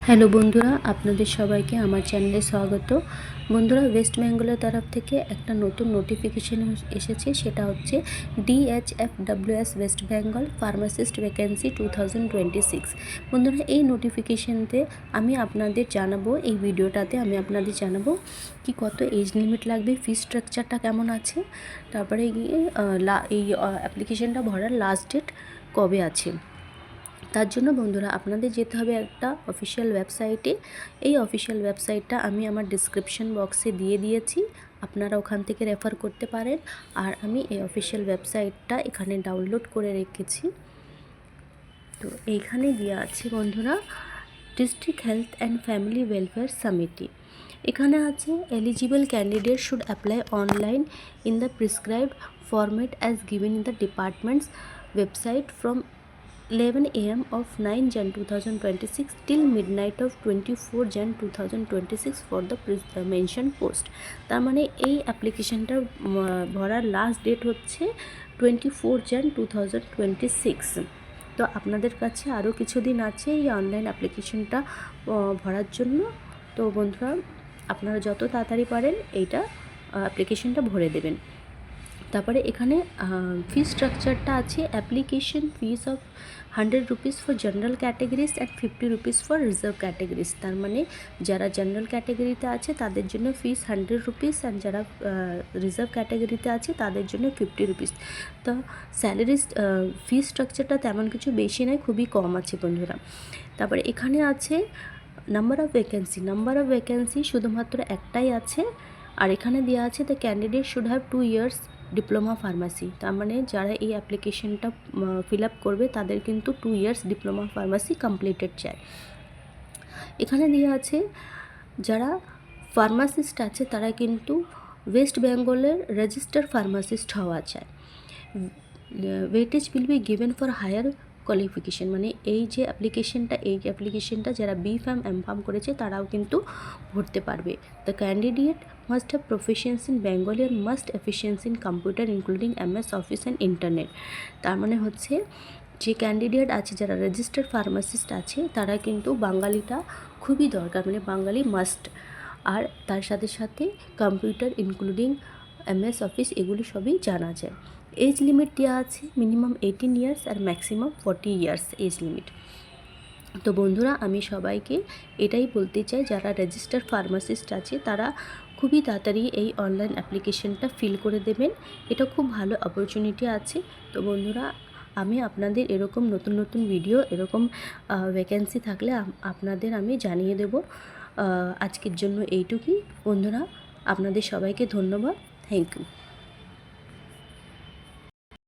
Hello বন্ধুরা, আপনাদের সবাইকে আমার চ্যানেলে স্বাগত। বন্ধুরা, ওয়েস্ট বেঙ্গলের তরফ থেকে একটা নতুন নোটিফিকেশান এসেছে, সেটা হচ্ছে DHFWS West Bengal pharmacist vacancy 2026। বন্ধুরা, এই নোটিফিকেশানতে আমি আপনাদের জানাবো, এই ভিডিওটাতে আমি আপনাদের জানাবো কি কত এজ লিমিট লাগবে, ফি স্ট্রাকচারটা কেমন আছে, তারপরে গিয়ে এই অ্যাপ্লিকেশানটা ভরার লাস্ট ডেট কবে আছে। তার জন্য বন্ধুরা আপনাদের যেতে হবে একটা অফিসিয়াল ওয়েবসাইটে। এই অফিসিয়াল ওয়েবসাইটটা আমি আমার ডিসক্রিপশন বক্সে দিয়ে দিয়েছি, আপনারা ওখান থেকে রেফার করতে পারেন। আর আমি এই অফিসিয়াল ওয়েবসাইটটা এখানে ডাউনলোড করে রেখেছি। তো এইখানে দেওয়া আছে বন্ধুরা, district health and family welfare সামিটি। এখানে আছে eligible candidate should apply online in the prescribed format as given in the department's website from 11 AM of 9 Jan 2026 till midnight of 24 Jan 2026 for the mentioned post। তার মানে এই অ্যাপ্লিকেশনটা ভরার last date হচ্ছে 24 Jan 2026। তো আপনাদের কাছে আরও কিছুদিন আছে এই অনলাইন অ্যাপ্লিকেশনটা ভরার জন্য। তো বন্ধুরা, আপনারা যত তাড়াতাড়ি পারেন এইটা অ্যাপ্লিকেশনটা ভরে দেবেন। তারপরে এখানে ফি স্ট্রাকচারটা আছে, application fees of 100 rupees for general categories and 50 rupees for reserve categories. তার মানে যারা জেনারেল ক্যাটেগরিতে আছে তাদের জন্য ফিস 100 রুপিস, অ্যান্ড যারা রিজার্ভ ক্যাটেগরিতে আছে তাদের জন্য 50 রুপিস। তো স্যালারি ফি স্ট্রাকচারটা তেমন কিছু বেশি নয়, খুবই কম আছে বন্ধুরা। তারপরে এখানে আছে নাম্বার অফ ভ্যাকেন্সি শুধুমাত্র একটাই আছে। আর এখানে দেওয়া আছে the candidate should have 2 years diploma pharmacy. তার মানে যারা এই অ্যাপ্লিকেশনটা ফিল আপ করবে তাদের কিন্তু 2 ইয়ার্স ডিপ্লোমা ফার্মাসি কমপ্লিটেড চাই। এখানে দেওয়া আছে যারা ফার্মাসিস্ট আছে তারা কিন্তু ওয়েস্ট বেঙ্গলের রেজিস্টার ফার্মাসিস্ট হওয়া চায়। Weightage will be given for higher qualification. মানে এই অ্যাপ্লিকেশনটা যারা B.Pharm M.Pharm করেছে তারাও কিন্তু ভরতে পারবে। The candidate must have proficiency in Bengali আর must efficiency in computer including MS office and internet. তার মানে হচ্ছে যে ক্যান্ডিডেট আছে যারা রেজিস্টার্ড ফার্মাসিস্ট আছে তারা কিন্তু বাঙালিটা খুবই দরকার, মানে বাঙালি মাস্ট। আর তার সাথে সাথে কম্পিউটার ইনক্লুডিং MS অফিস এগুলি সবই জানা যায়। এজ লিমিট দেওয়া আছে মিনিমাম 18 ইয়ার্স আর ম্যাক্সিমাম 40 ইয়ার্স এজ লিমিট। তো বন্ধুরা, আমি সবাইকে এটাই বলতে চাই, যারা রেজিস্টার ফার্মাসিস্ট আছে তারা খুবই তাড়াতাড়ি এই অনলাইন অ্যাপ্লিকেশনটা ফিল করে দেবেন। এটা খুব ভালো অপরচুনিটি আছে। তো বন্ধুরা, আমি আপনাদের এরকম নতুন নতুন ভিডিও, এরকম ভ্যাকেন্সি থাকলে আপনাদের আমি জানিয়ে দেব। আজকের জন্য এইটুকুই বন্ধুরা, আপনাদের সবাইকে ধন্যবাদ। Thank you.